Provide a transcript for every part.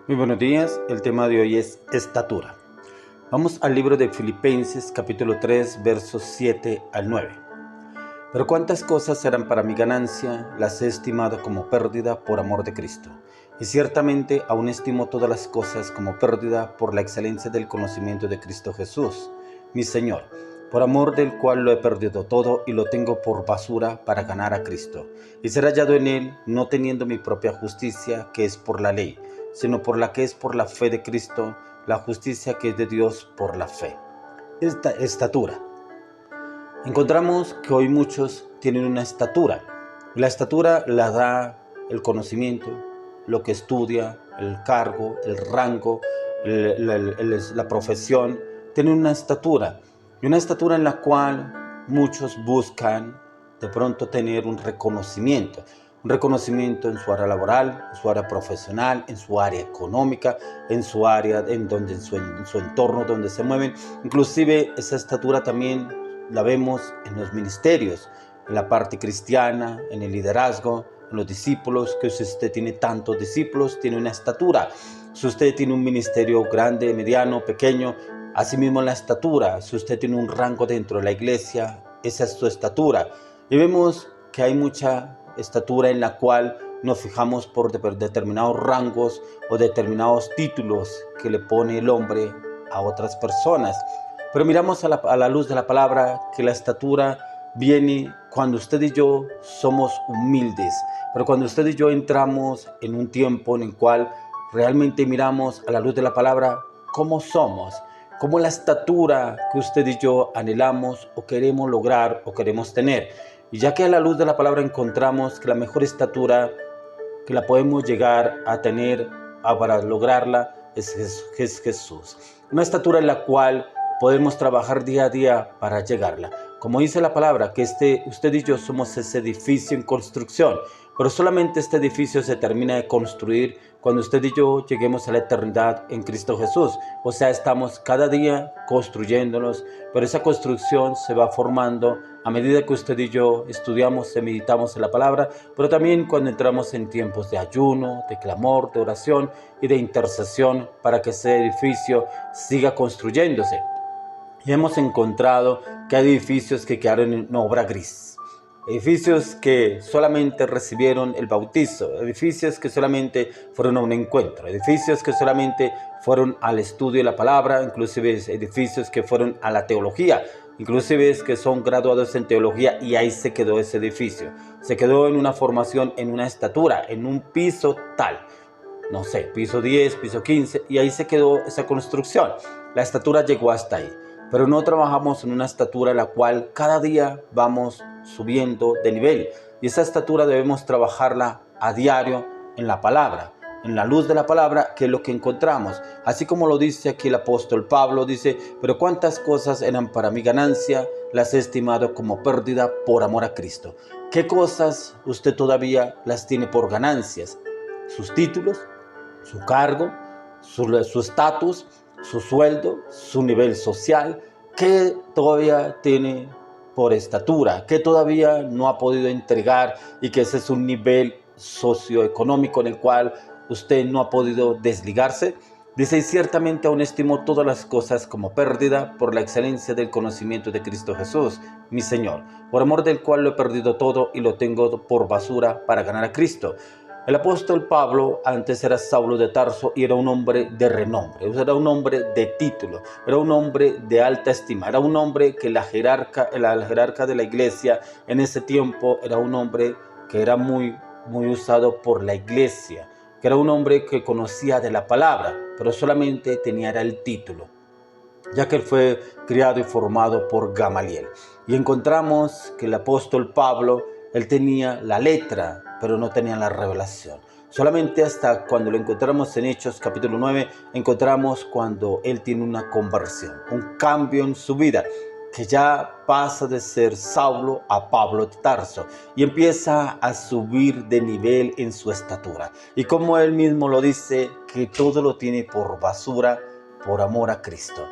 Muy buenos días, el tema de hoy es estatura. Vamos al libro de Filipenses capítulo 3 versos 7 al 9. Pero cuántas cosas eran para mi ganancia, las he estimado como pérdida por amor de Cristo. Y ciertamente aún estimo todas las cosas como pérdida por la excelencia del conocimiento de Cristo Jesús, mi Señor, por amor del cual lo he perdido todo y lo tengo por basura para ganar a Cristo, y ser hallado en él, no teniendo mi propia justicia, que es por la ley, sino por la que es por la fe de Cristo, la justicia que es de Dios por la fe. Esta estatura. Encontramos que hoy muchos tienen una estatura. La estatura la da el conocimiento, lo que estudia, el cargo, el rango, la profesión. Tienen una estatura. Y una estatura en la cual muchos buscan de pronto tener un reconocimiento. Un reconocimiento en su área laboral, en su área profesional, en su área económica, en su área, en su entorno donde se mueven. Inclusive esa estatura también la vemos en los ministerios, en la parte cristiana, en el liderazgo, en los discípulos, que si usted tiene tantos discípulos, tiene una estatura. Si usted tiene un ministerio grande, mediano, pequeño, asimismo en la estatura. Si usted tiene un rango dentro de la iglesia, esa es su estatura. Y vemos que hay mucha estatura en la cual nos fijamos por determinados rangos o determinados títulos que le pone el hombre a otras personas. Pero miramos a la luz de la palabra que la estatura viene cuando usted y yo somos humildes. Pero cuando usted y yo entramos en un tiempo en el cual realmente miramos a la luz de la palabra cómo somos, cómo la estatura que usted y yo anhelamos o queremos lograr o queremos tener. Y ya que a la luz de la palabra encontramos que la mejor estatura que la podemos llegar a tener para lograrla es Jesús. Una estatura en la cual podemos trabajar día a día para llegarla. Como dice la palabra, que usted y yo somos ese edificio en construcción, pero solamente este edificio se termina de construir cuando usted y yo lleguemos a la eternidad en Cristo Jesús. O sea, estamos cada día construyéndonos, pero esa construcción se va formando a medida que usted y yo estudiamos y meditamos en la palabra, pero también cuando entramos en tiempos de ayuno, de clamor, de oración y de intercesión para que ese edificio siga construyéndose. Y hemos encontrado que hay edificios que quedaron en obra gris, edificios que solamente recibieron el bautizo, edificios que solamente fueron a un encuentro, edificios que solamente fueron al estudio de la palabra, inclusive edificios que fueron a la teología, inclusive que son graduados en teología, y ahí se quedó ese edificio. Se quedó en una formación, en una estatura, en un piso tal, no sé, piso 10, piso 15, y ahí se quedó esa construcción. La estatura llegó hasta ahí, pero no trabajamos en una estatura en la cual cada día vamos subiendo de nivel, y esa estatura debemos trabajarla a diario en la palabra, en la luz de la palabra, que es lo que encontramos. Así como lo dice aquí el apóstol Pablo, dice: pero cuántas cosas eran para mi ganancia, las he estimado como pérdida por amor a Cristo. ¿Qué cosas usted todavía las tiene por ganancias? Sus títulos, su cargo, su estatus, su sueldo, su nivel social, que todavía tiene por estatura, que todavía no ha podido entregar, y que ese es un nivel socioeconómico en el cual usted no ha podido desligarse. Dice: y ciertamente aún estimo todas las cosas como pérdida por la excelencia del conocimiento de Cristo Jesús, mi Señor, por amor del cual lo he perdido todo y lo tengo por basura para ganar a Cristo. El apóstol Pablo antes era Saulo de Tarso y era un hombre de renombre, era un hombre de título, era un hombre de alta estima, era un hombre que la jerarca de la iglesia en ese tiempo era un hombre que era muy usado por la iglesia, que era un hombre que conocía de la palabra, pero solamente tenía el título, ya que él fue criado y formado por Gamaliel. Y encontramos que el apóstol Pablo, él tenía la letra, pero no tenía la revelación. Solamente hasta cuando lo encontramos en Hechos capítulo 9, encontramos cuando él tiene una conversión, un cambio en su vida, que ya pasa de ser Saulo a Pablo de Tarso y empieza a subir de nivel en su estatura. Y como él mismo lo dice, que todo lo tiene por basura por amor a Cristo.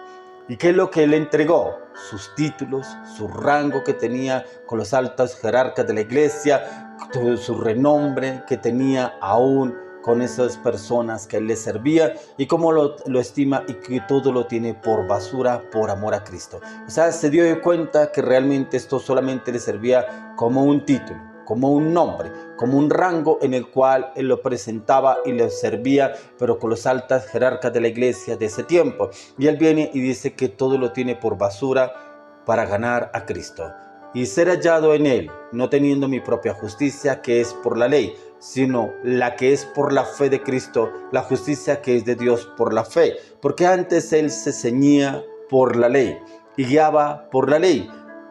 ¿Y qué es lo que él entregó? Sus títulos, su rango que tenía con los altos jerarcas de la iglesia, su renombre que tenía aún con esas personas que él le servía y cómo lo estima y que todo lo tiene por basura por amor a Cristo. O sea, se dio cuenta que realmente esto solamente le servía como un título, como un nombre, como un rango en el cual él lo presentaba y le servía, pero con los altos jerarcas de la iglesia de ese tiempo. Y él viene y dice que todo lo tiene por basura para ganar a Cristo y ser hallado en él, no teniendo mi propia justicia que es por la ley, sino la que es por la fe de Cristo, la justicia que es de Dios por la fe. Porque antes él se ceñía por la ley y guiaba por la ley,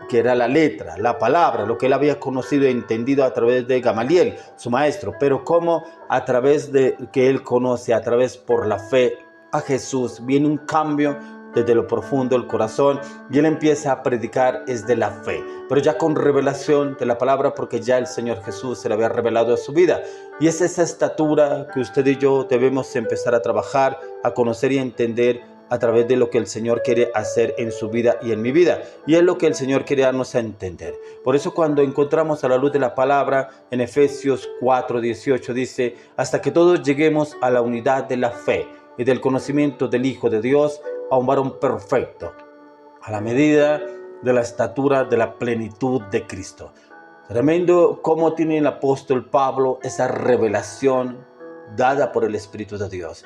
que era la letra, la palabra, lo que él había conocido e entendido a través de Gamaliel, su maestro. Pero como a través de que él conoce, a través por la fe a Jesús, viene un cambio desde lo profundo del corazón y él empieza a predicar es de la fe, pero ya con revelación de la palabra, porque ya el Señor Jesús se le había revelado a su vida. Y es esa estatura que usted y yo debemos empezar a trabajar, a conocer y a entender a través de lo que el Señor quiere hacer en su vida y en mi vida. Y es lo que el Señor quiere darnos a entender. Por eso cuando encontramos a la luz de la palabra, en Efesios 4:18 dice, hasta que todos lleguemos a la unidad de la fe y del conocimiento del Hijo de Dios, a un varón perfecto, a la medida de la estatura de la plenitud de Cristo. Tremendo cómo tiene el apóstol Pablo esa revelación dada por el Espíritu de Dios.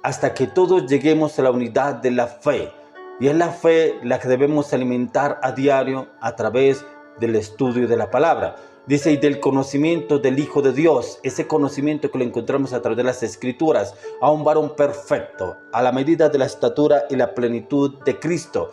Hasta que todos lleguemos a la unidad de la fe. Y es la fe la que debemos alimentar a diario a través del estudio de la palabra. Dice, y del conocimiento del Hijo de Dios, ese conocimiento que lo encontramos a través de las Escrituras, a un varón perfecto, a la medida de la estatura y la plenitud de Cristo.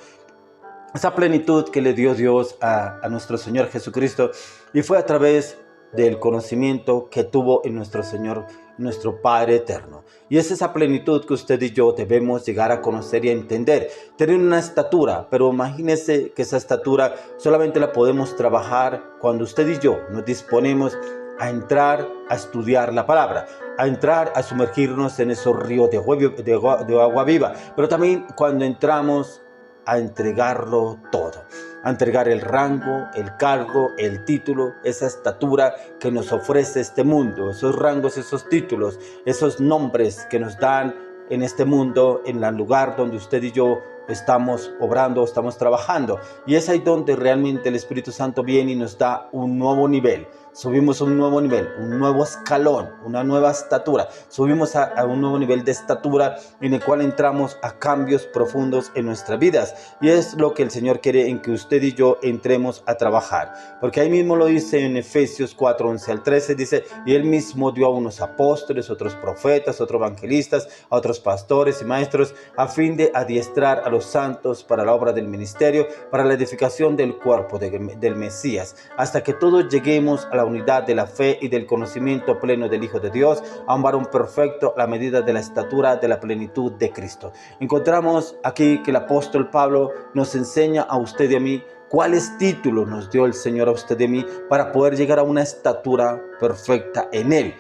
Esa plenitud que le dio Dios a nuestro Señor Jesucristo, y fue a través del conocimiento que tuvo en nuestro Señor, nuestro Padre eterno. Y es esa plenitud que usted y yo debemos llegar a conocer y a entender. Tener una estatura, pero imagínese que esa estatura solamente la podemos trabajar cuando usted y yo nos disponemos a entrar a estudiar la palabra, a entrar a sumergirnos en esos ríos de agua viva, pero también cuando entramos a entregarlo todo, a entregar el rango, el cargo, el título, esa estatura que nos ofrece este mundo, esos rangos, esos títulos, esos nombres que nos dan en este mundo, en el lugar donde usted y yo estamos obrando, estamos trabajando. Y es ahí donde realmente el Espíritu Santo viene y nos da un nuevo nivel. Subimos a un nuevo nivel, un nuevo escalón, una nueva estatura. Subimos a un nuevo nivel de estatura en el cual entramos a cambios profundos en nuestras vidas. Y es lo que el Señor quiere en que usted y yo entremos a trabajar. Porque ahí mismo lo dice en Efesios 4:11-13, dice, y Él mismo dio a unos apóstoles, otros profetas, otros evangelistas, a otros pastores y maestros, a fin de adiestrar a los santos para la obra del ministerio, para la edificación del cuerpo del Mesías, hasta que todos lleguemos a la unidad de la fe y del conocimiento pleno del Hijo de Dios, a un varón perfecto a la medida de la estatura de la plenitud de Cristo. Encontramos aquí que el apóstol Pablo nos enseña a usted y a mí cuáles títulos nos dio el Señor a usted y a mí para poder llegar a una estatura perfecta en Él.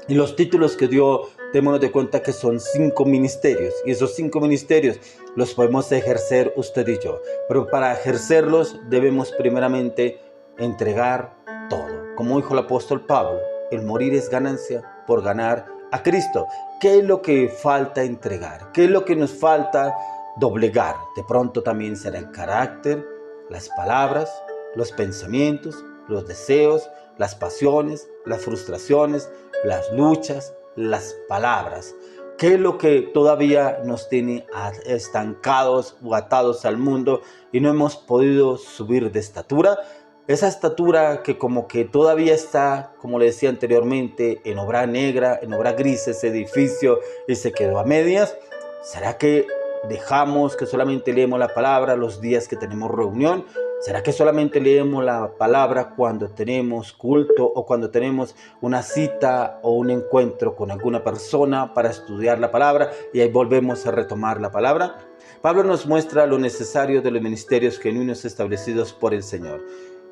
Y los títulos que dio, démonos de cuenta que son 5 ministerios. Y esos 5 ministerios los podemos ejercer usted y yo. Pero para ejercerlos debemos primeramente entregar todo. Como dijo el apóstol Pablo, el morir es ganancia por ganar a Cristo. ¿Qué es lo que falta entregar? ¿Qué es lo que nos falta doblegar? De pronto también será el carácter, las palabras, los pensamientos, los deseos, las pasiones, las frustraciones, las luchas, las palabras. ¿Qué es lo que todavía nos tiene estancados o atados al mundo y no hemos podido subir de estatura? Esa estatura que como que todavía está, como le decía anteriormente, en obra negra, en obra gris, ese edificio, y se quedó a medias. ¿Será que dejamos que solamente leemos la palabra los días que tenemos reunión? ¿Será que solamente leemos la palabra cuando tenemos culto o cuando tenemos una cita o un encuentro con alguna persona para estudiar la palabra y ahí volvemos a retomar la palabra? Pablo nos muestra lo necesario de los ministerios genuinos establecidos por el Señor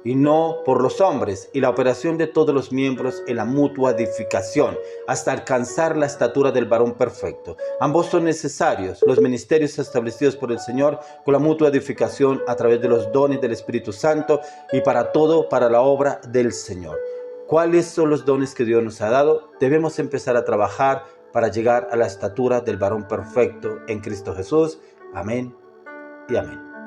y no por los hombres, y la operación de todos los miembros en la mutua edificación, hasta alcanzar la estatura del varón perfecto. Ambos son necesarios, los ministerios establecidos por el Señor, con la mutua edificación a través de los dones del Espíritu Santo, y para todo, para la obra del Señor. ¿Cuáles son los dones que Dios nos ha dado? Debemos empezar a trabajar para llegar a la estatura del varón perfecto en Cristo Jesús. Amén y amén.